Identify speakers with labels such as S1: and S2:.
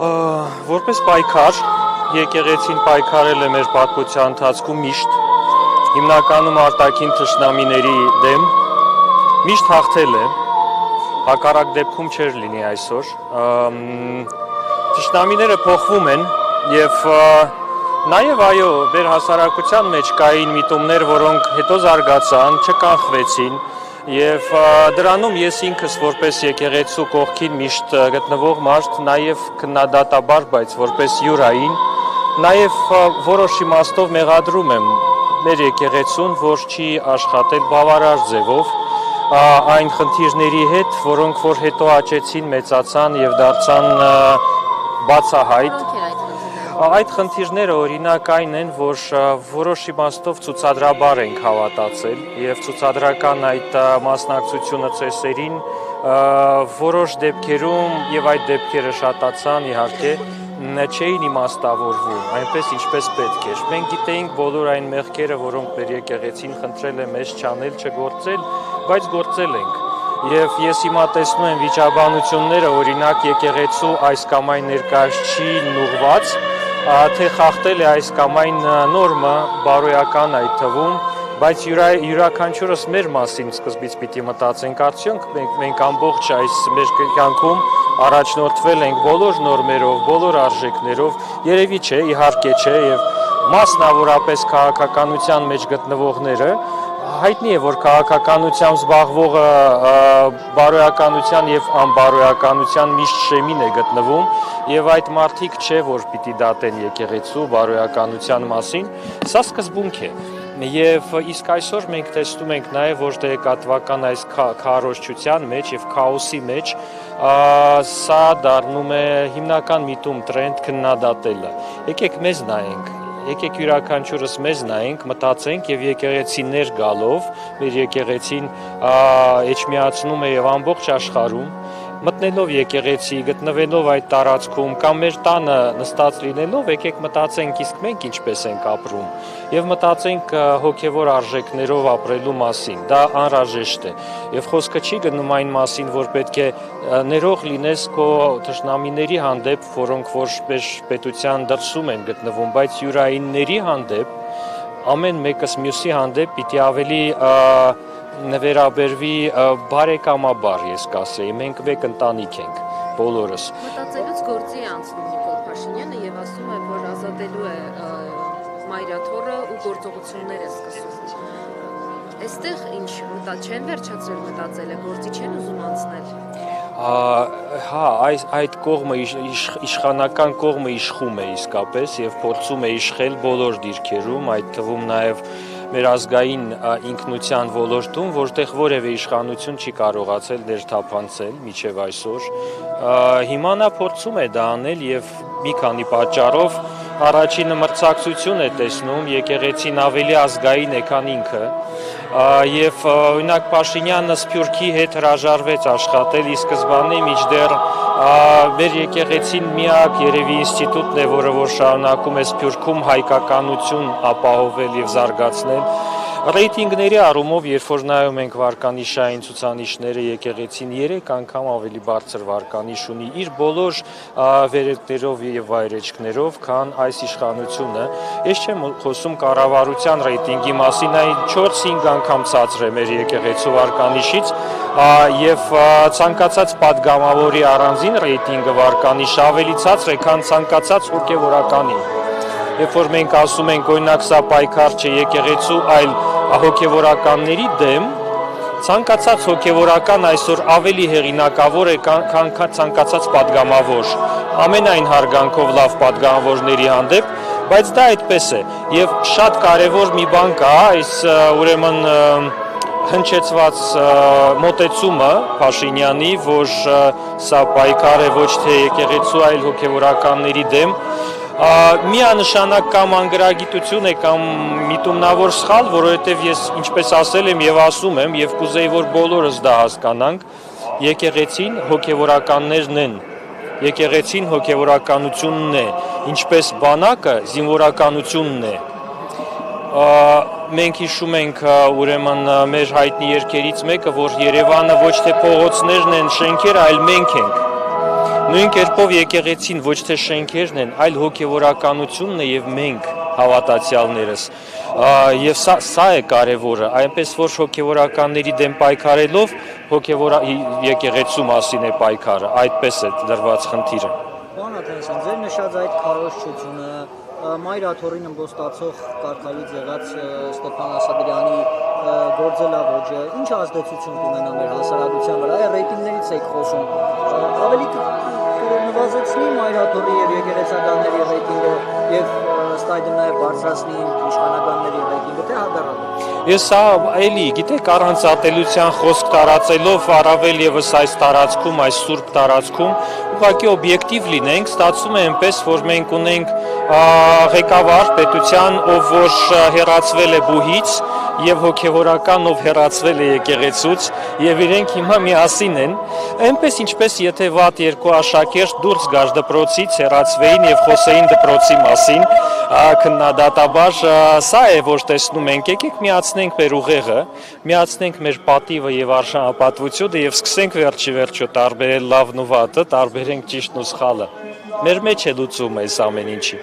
S1: Որպես պայքար, եկեղեցին պայքարել է մեր պատմության ընթացքում միշտ, հիմնականում արտաքին թշնամիների դեմ, միշտ հաղթել է, հակառակ դեպքում չէր լինի այսօր։ Թշնամիները փոխվում են եւ նաեւ այո, մեր հասարակության մեջ կային միտումներ, որոնք հետո զարգացան, չկանխվեցին եւ դրանում ես ինքս որպես եկեղեցու կողքին միշտ գտնվող մարդ, նաեւ քննադատաբար, բայց որպես յուրային, նաեւ որոշ իմաստով մեղադրում եմ մեր եկեղեցուն, որ չի աշխատել բավարար ձևով այն խնդիրների հետ, որոնք որ հետո աճեցին, մեծացան եւ դարձան բացահայտ։ Այդ խնդիրները օրինակ այն են, որ որոշ իմաստով ցուցադրաբար ենք հավատացել եւ ցուցադրական այդ մասնակցությունը ծեսերին որոշ դեպքերում եւ այդ դեպքերը շատացան իհարկե չէին իմաստավորվում, այնպես ինչպես պետք էր։ Մենք գիտեինք բոլոր այն մեղքերը, որոնք մեր եկեղեցին խնդրել է մեզ չանել, չգործել, բայց գործել ենք։ Եվ ես հիմա տեսնում եմ վիճաբանությունները, օրինակ եկեղեցու այս կամ այն ներկայացուցիչին ուղված, թե խախտել է այս կամ այն նորմը, բարոյական այդ թվում, բայց յուրաքանչյուրս մեր մասին սկզբից պիտի մտածենք, արդյոք մենք ամբողջ այս մեր կյանքում առաջնորդվել ենք բոլոր նորմերով, բոլոր արժեքներով, երևի չէ, իհարկե չէ, եւ մասնավորապես քաղաքականության մեջ գտնվողները հայտնի է, որ քաղաքականությամբ զբաղվողը բարոյականության եւ անբարոյականության միշտ շեմին է գտնվում եւ այդ մարդիկ չէ, որ պիտի դատեն եկեղեցու բարոյականության մասին, սա սկզբունք է։ Եվ իսկ այսօր մենք տեսնում ենք նաեւ, որ տեղեկատվական այս քարոզչության մեջ եւ քաոսի մեջ սա դառնում է հիմնական միտում տրենդ քննադատելը։ Եկեք մեզ նայենք։ Եկեք յուրաքանչյուրս մեզ նայենք, մտածենք եւ եկեղեցիներ գալով, մեր եկեղեցին էջմիածնում է եւ ամբողջ աշխարհում, մտնելով եկեղեցի, գտնվելով այդ տարածքում կամ մեր տանը նստած լինելով, եկեք մտածենք իսկ մենք ինչպես ենք ապրում եւ մտածենք հոգեվոր արժեքներով ապրելու մասին։ Դա անհրաժեշտ է։ Եվ խոսքը չի գնում այն մասին, որ պետք է ներող լինես քո թշնամիների հանդեպ, որոնք որ պետության դրսում են գտնվում, բայց յուրայինների հանդեպ ամեն մեկս մյուսի հանդեպ պիտի ավելի վերաբերվի բարեկամաբար, ես կասեի, մենք մեկ ընտանիք ենք, բոլորս։
S2: Մտածելուց գործի է անցնում Նիկոլ Փաշինյանը եւ ասում է, որ ազատելու է մայրաթոռը ու գործողություններ է սկսում։ Այստեղ ինչ չեն վերջացրել մտածելը, գործի չեն ուզում անցնել։
S1: Հա, այդ կողմը իշխանական կողմը իշխում է իսկապես եւ փորձում է իշխել բոլոր դիրքերում, այդ թվում նաեւ մեր ազգային ինքնության ոլորտում, որտեղ որևէ իշխանություն չի կարողացել ներթափանցել մինչև այսօր։ Հիմա նա փորձում է դա անել եւ մի քանի պատճառով առաջինը մրցակցություն է տեսնում, եկեղեցին ավելի ազգային է, քան ինքը։ Եվ օրինակ Փաշինյանը Սփյուռքի հետ հրաժարվեց աշխատել ի սկզբանե, մինչդեռ մեր եկեղեցին միակ երևի ինստիտուտն է, որը որ շարունակում է Սփյուռքում հայկականություն ապահովել եւ զարգացնել։ Ռեյտինգների առումով, երբ որ նայում ենք վարկանիշային ցուցանիշները, եկեղեցին 3 անգամ ավելի բարձր վարկանիշ ունի իր բոլոր վերելքներով եւ վայրեջքներով, քան այս իշխանությունը։ Ես չեմ խոսում կառավարության ռեյտինգի մասին, այն 4-5 անգամ ցածր է մեր եկեղեցու վարկանիշից եւ ցանկացած падգամավորի առանձին ռեյտինգը վարկանիշ ավելի ցածր է, քան ցանկացած հոգեվորականի։ Երբ որ մենք ասում ենք, օրինակ սա պայքար չէ եկեղեցու, այլ հոգեվորականների դեմ, ցանկացած հոգեվորական այսօր ավելի հեղինակավոր է, քան ցանկացած падգամավոր, ամենայն հարգանքով լավ падգամավորների հանդեպ, բայց դա այդպես է։ Եվ շատ կարևոր մի բան կա, այս ուրեմն հնչեցված մոտեցումը Փաշինյանի, որ սա պայքար է ոչ թե եկեղեցու, այլ հոգեվորականների դեմ, միանշանակ կամ անգրագիտություն է կամ միտումնավոր սխալ, որովհետև ես ինչպես ասել եմ եւ ասում եմ եւ կուզեի որ բոլորս դա հասկանանք, եկեղեցին հոգեվորականներն են, եկեղեցին հոգեվորականությունն է, ինչպես բանակը զինվորականությունն է։ Մենք հիշում ենք ուրեմն մեր հայտնի երգերից մեկը, որ Երևանը ոչ թե փողոցներն են, շենքերը, այլ մենք ենք։ Նույն կերպով եկեղեցին ոչ թե շենքերն են, այլ հոգևորականությունն է եւ մենք հավատացյալներս։ Եվ սա է կարևորը, այնպես որ հոգևորականների դեմ պայքարելով եկեղեցու մասին է պայքարը, այդպես է դրված խնդիրը։
S3: Պարոն Աթանասյան, ձեր նշած այդ քարոզչությունը Մայր Աթոռին ըմբոստացող կարգալից եղած Ստեփան Ասատրյանի գործելավոճը ինչ ազդեցություն կունենա մեր հասարակության վրա, այ ռեյտինգներից եք խոսում, ավելի կնվազեցնի Մայր Աթոռի եւ եկեղեցականների ռեյտինգը եւ ըստ այդմ նաեւ բարձրացնի իշխանականների ռեյտինգը, թե հակառակը։
S1: Ես սա էլի, գիտեք, առանց ատելության խոսք տարածելով առավել եւս այս տարածքում, այս սուրբ տարածքում, ուղղակի օբյեկտիվ լինենք, ստացվում է այնպես, որ մենք ունենք ղեկավար պետության, ով որ հեռացվել է բուհից եւ հոգեվորական, ով հեռացվել է եկեղեցուց եւ իրենք հիմա միասին են, այնպես ինչպես եթե վատ երկու աշակերտ դուրս գար դպրոցից, հեռացվեին եւ խոսեին դպրոցի մասին, քննադատաբար, սա է որ տեսնում ենք, եկեք միացնենք մեր ուղեղը, միացնենք մեր պատիվը եւ արժանապատվությունը եւ սկսենք վերջի տարբերել լավն ու վատը, տարբերենք ճիշտն ու սխալը։ Մեր մեջ է լուծումը այս ամեն ինչի։